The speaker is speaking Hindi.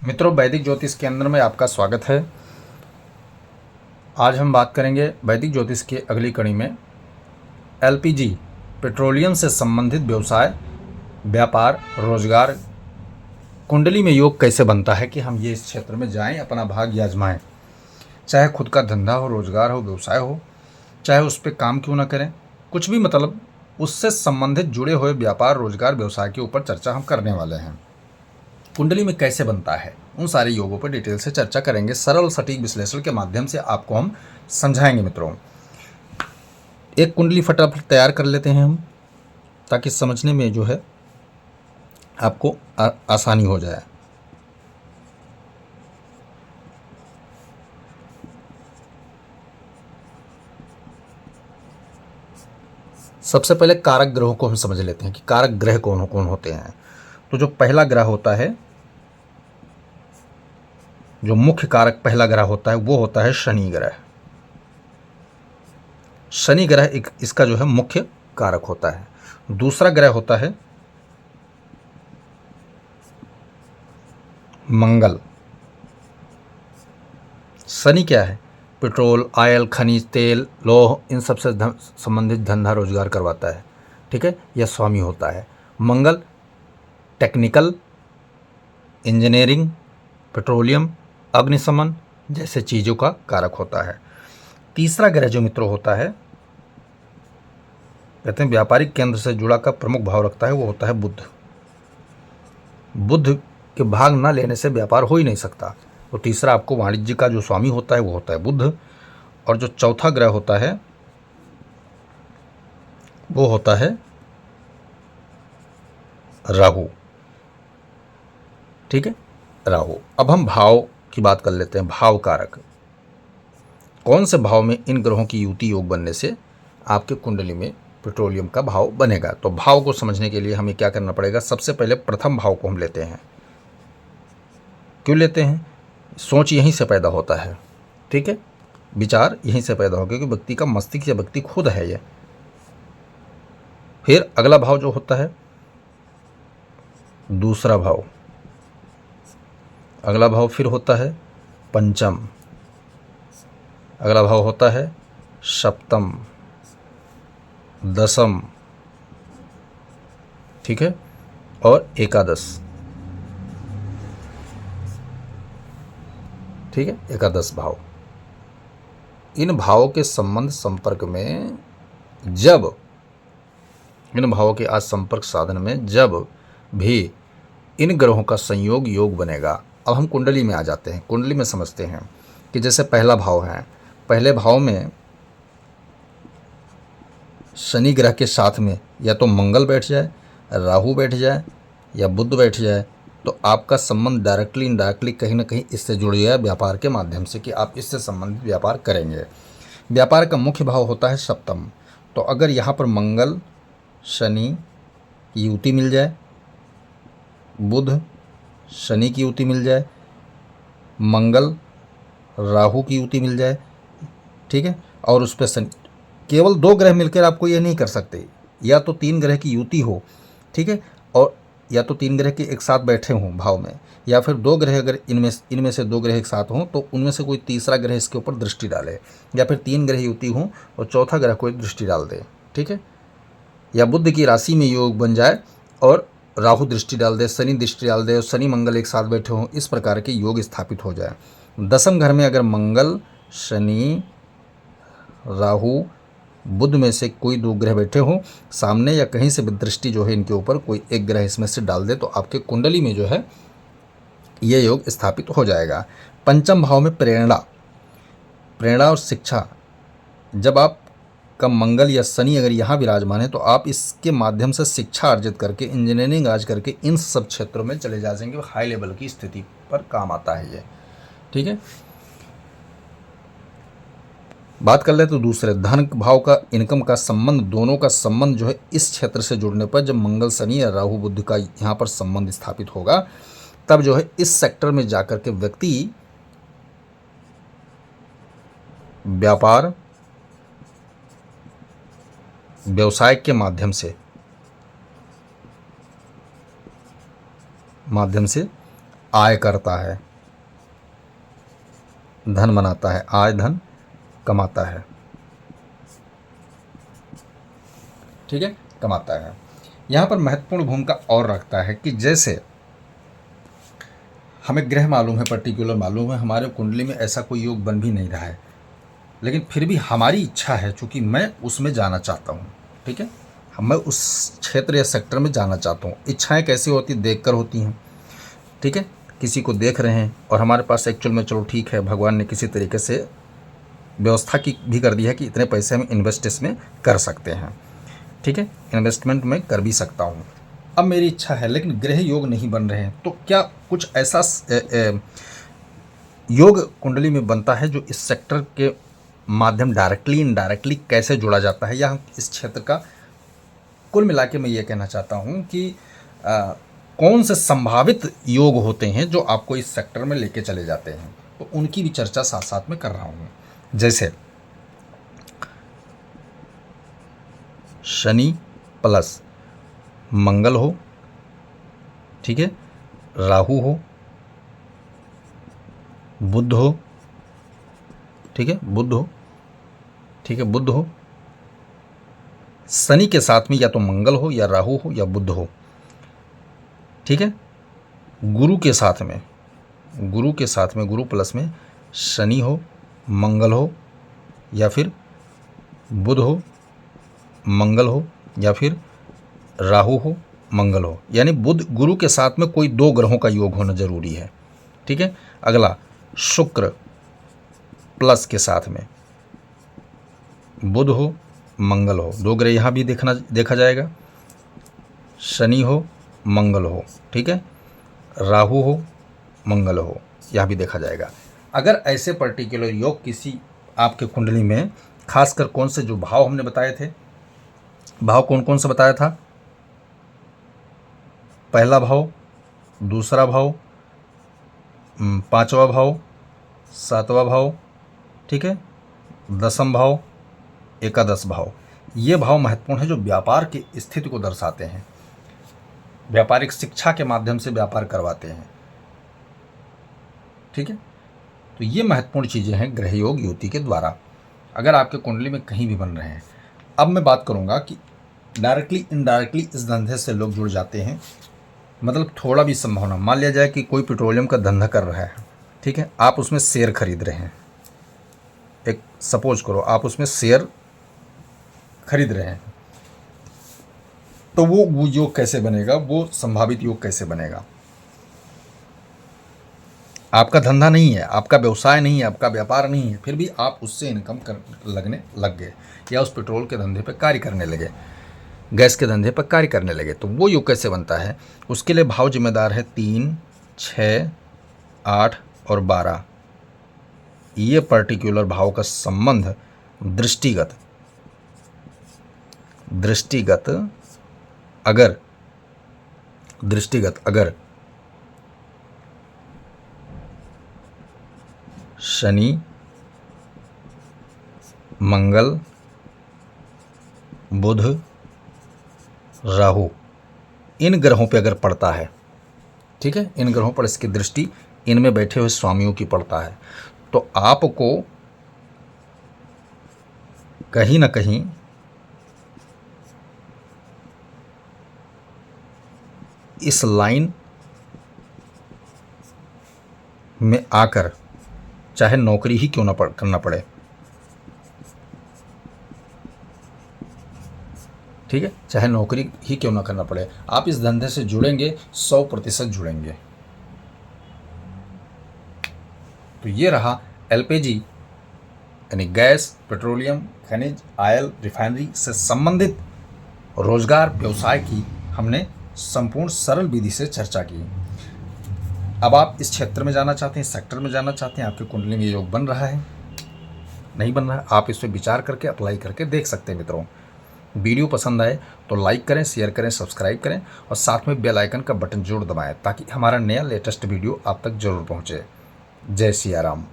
मित्रों, वैदिक ज्योतिष केंद्र में आपका स्वागत है। आज हम बात करेंगे वैदिक ज्योतिष की अगली कड़ी में एलपीजी पेट्रोलियम से संबंधित व्यवसाय, व्यापार, रोजगार, कुंडली में योग कैसे बनता है कि हम ये इस क्षेत्र में जाएं, अपना भाग्य आजमाएं। चाहे खुद का धंधा हो, रोजगार हो, व्यवसाय हो, चाहे उस पर काम क्यों ना करें, कुछ भी मतलब उससे संबंधित जुड़े हुए व्यापार, रोजगार, व्यवसाय के ऊपर चर्चा हम करने वाले हैं। कुंडली में कैसे बनता है, उन सारे योगों पर डिटेल से चर्चा करेंगे। सरल सटीक विश्लेषण के माध्यम से आपको हम समझाएंगे। मित्रों, एक कुंडली फटाफट तैयार कर लेते हैं हम, ताकि समझने में जो है आपको आसानी हो जाए। सबसे पहले कारक ग्रहों को हम समझ लेते हैं कि कारक ग्रह कौन कौन होते हैं। तो जो पहला ग्रह होता है, जो मुख्य कारक पहला ग्रह होता है, वो होता है शनि ग्रह। शनि ग्रह इसका जो है मुख्य कारक होता है। दूसरा ग्रह होता है मंगल। शनि क्या है? पेट्रोल, ऑयल, खनिज तेल, लौह, इन सबसे संबंधित धंधा रोजगार करवाता है। ठीक है, यह स्वामी होता है। मंगल टेक्निकल, इंजीनियरिंग, पेट्रोलियम, अग्निशमन जैसे चीज़ों का कारक होता है। तीसरा ग्रह जो मित्रों होता है, कहते हैं व्यापारिक केंद्र से जुड़ा का प्रमुख भाव रखता है, वो होता है बुध। बुध के भाग न लेने से व्यापार हो ही नहीं सकता। तो तीसरा आपको वाणिज्य का जो स्वामी होता है वो होता है बुध। और जो चौथा ग्रह होता है वो होता है राहु। ठीक है, राहु। अब हम भाव की बात कर लेते हैं। भाव कारक, कौन से भाव में इन ग्रहों की युति योग बनने से आपके कुंडली में पेट्रोलियम का भाव बनेगा। तो भाव को समझने के लिए हमें क्या करना पड़ेगा? सबसे पहले प्रथम भाव को हम लेते हैं। क्यों लेते हैं? सोच यहीं से पैदा होता है। ठीक है, विचार यहीं से पैदा हो, क्योंकि व्यक्ति का मस्तिष्क या व्यक्ति खुद है ये। फिर अगला भाव जो होता है दूसरा भाव, अगला भाव फिर होता है पंचम, अगला भाव होता है सप्तम, दसम, ठीक है, और एकादश। ठीक है, एकादश भाव। इन भावों के संबंध संपर्क में जब इन भावों के आज संपर्क साधन में जब भी इन ग्रहों का संयोग योग बनेगा। अब हम कुंडली में आ जाते हैं। कुंडली में समझते हैं कि जैसे पहला भाव है, पहले भाव में शनि ग्रह के साथ में या तो मंगल बैठ जाए, राहु बैठ जाए या बुध बैठ जाए, तो आपका संबंध डायरेक्टली इनडायरेक्टली कहीं ना कहीं इससे जुड़ गया व्यापार के माध्यम से, कि आप इससे संबंधित व्यापार करेंगे। व्यापार का मुख्य भाव होता है सप्तम। तो अगर यहाँ पर मंगल शनि की युति मिल जाए, बुध शनि की युति मिल जाए, मंगल राहु की युति मिल जाए, ठीक है, और उस पर शनि, केवल दो ग्रह मिलकर आपको ये नहीं कर सकते, या तो तीन ग्रह की युति हो, ठीक है, और या तो तीन ग्रह के एक साथ बैठे हों भाव में, या फिर दो ग्रह, अगर इनमें से दो ग्रह एक साथ हों तो उनमें से कोई तीसरा ग्रह इसके ऊपर दृष्टि डाले, या फिर तीन ग्रह युति हों और चौथा ग्रह कोई दृष्टि डाल दे। ठीक है, या बुध की राशि में योग बन जाए और राहु दृष्टि डाल दे, शनि दृष्टि डाल दे और शनि मंगल एक साथ बैठे हों, इस प्रकार के योग स्थापित हो जाए। दसम घर में अगर मंगल शनि राहु बुध में से कोई दो ग्रह बैठे हों सामने, या कहीं से भी दृष्टि जो है इनके ऊपर कोई एक ग्रह इसमें से डाल दे, तो आपके कुंडली में जो है ये योग स्थापित हो जाएगा। पंचम भाव में प्रेरणा, प्रेरणा और शिक्षा, जब आप का मंगल या शनि अगर यहाँ विराजमान है तो आप इसके माध्यम से शिक्षा अर्जित करके, इंजीनियरिंग आज करके इन सब क्षेत्रों में चले जा सकेंगे। हाई लेवल की स्थिति पर काम आता है ये। ठीक है, बात कर ले तो दूसरे धन भाव का, इनकम का संबंध, दोनों का संबंध जो है इस क्षेत्र से जुड़ने पर, जब मंगल शनि या राहु बुध का यहाँ पर संबंध स्थापित होगा, तब जो है इस सेक्टर में जाकर के व्यक्ति व्यापार व्यवसाय के माध्यम से आय करता है, धन बनाता है, आय धन कमाता है, ठीक है, कमाता है। यहाँ पर महत्वपूर्ण भूमिका और रखता है कि जैसे हमें ग्रह मालूम है, पर्टिकुलर मालूम है, हमारे कुंडली में ऐसा कोई योग बन भी नहीं रहा है, लेकिन फिर भी हमारी इच्छा है, चूँकि मैं उसमें जाना चाहता हूँ, ठीक है, मैं उस क्षेत्र या सेक्टर में जाना चाहता हूँ। इच्छाएं कैसी होती, देख कर होती हैं, ठीक है, किसी को देख रहे हैं और हमारे पास एक्चुअल में, चलो ठीक है, भगवान ने किसी तरीके से व्यवस्था की भी कर दी है कि इतने पैसे हम इन्वेस्ट इसमें कर सकते हैं, ठीक है, इन्वेस्टमेंट मैं कर भी सकता हूँ। अब मेरी इच्छा है लेकिन ग्रह योग नहीं बन रहे हैं, तो क्या कुछ ऐसा योग कुंडली में बनता है जो इस सेक्टर के माध्यम डायरेक्टली इनडायरेक्टली कैसे जुड़ा जाता है, या इस क्षेत्र का कुल मिला के मैं ये कहना चाहता हूँ कि कौन से संभावित योग होते हैं जो आपको इस सेक्टर में लेके चले जाते हैं, तो उनकी भी चर्चा साथ साथ में कर रहा हूँ। जैसे शनि प्लस मंगल हो, ठीक है, राहु हो, बुध हो, ठीक है, बुध हो, ठीक है, बुध हो, शनि के साथ में या तो मंगल हो या राहु हो या बुध हो, ठीक है, गुरु के साथ में, गुरु के साथ में, गुरु प्लस में शनि हो, मंगल हो या फिर बुध हो, मंगल हो या फिर राहु हो, मंगल हो, यानी बुध गुरु के साथ में कोई दो ग्रहों का योग होना जरूरी है, ठीक है। अगला शुक्र प्लस के साथ में बुध हो, मंगल हो, दो ग्रह यहाँ भी देखा जाएगा, शनि हो, मंगल हो, ठीक है, राहु हो, मंगल हो, यह भी देखा जाएगा। अगर ऐसे पर्टिकुलर योग किसी आपके कुंडली में, खासकर कौन से जो भाव हमने बताए थे, भाव कौन कौन सा बताया था, पहला भाव, दूसरा भाव, पांचवा भाव, सातवां भाव, ठीक है, दसम भाव, एकादश भाव, ये भाव महत्वपूर्ण है जो व्यापार की स्थिति को दर्शाते हैं, व्यापारिक शिक्षा के माध्यम से व्यापार करवाते हैं, ठीक है। तो ये महत्वपूर्ण चीज़ें हैं ग्रह योग युति के द्वारा, अगर आपके कुंडली में कहीं भी बन रहे हैं। अब मैं बात करूँगा कि डायरेक्टली इनडायरेक्टली इस धंधे से लोग जुड़ जाते हैं, मतलब थोड़ा भी संभावना, मान लिया जाए कि कोई पेट्रोलियम का धंधा कर रहा है, ठीक है, आप उसमें शेयर खरीद रहे हैं, एक सपोज करो आप उसमें शेयर खरीद रहे हैं, तो वो योग कैसे बनेगा, वो संभावित योग कैसे बनेगा। आपका धंधा नहीं है, आपका व्यवसाय नहीं है, आपका व्यापार नहीं है, फिर भी आप उससे इनकम लगने लग गए, या उस पेट्रोल के धंधे पर कार्य करने लगे, गैस के धंधे पर कार्य करने लगे, तो वो योग कैसे बनता है। उसके लिए भाव जिम्मेदार है 3, 6, 8 और 12। ये पर्टिकुलर भाव का संबंध दृष्टिगत अगर शनि, मंगल, बुध, राहु, इन ग्रहों पे अगर पड़ता है, ठीक है, इन ग्रहों पर इसकी दृष्टि इनमें बैठे हुए स्वामियों की पड़ता है, तो आपको कहीं ना कहीं इस लाइन में आकर, चाहे नौकरी ही क्यों ना करना पड़े, ठीक है, चाहे नौकरी ही क्यों ना करना पड़े, आप इस धंधे से जुड़ेंगे, 100% जुड़ेंगे। तो ये रहा एलपीजी यानी गैस, पेट्रोलियम, खनिज, ऑयल, रिफाइनरी से संबंधित रोजगार व्यवसाय की हमने संपूर्ण सरल विधि से चर्चा की। अब आप इस क्षेत्र में जाना चाहते हैं, सेक्टर में जाना चाहते हैं, आपके कुंडली में योग बन रहा है, नहीं बन रहा है, आप इस पर विचार करके अप्लाई करके देख सकते हैं। मित्रों, वीडियो पसंद आए तो लाइक करें, शेयर करें, सब्सक्राइब करें और साथ में बेल आइकन का बटन जरूर दबाएं ताकि हमारा नया लेटेस्ट वीडियो आप तक जरूर पहुंचे। जय सिया राम।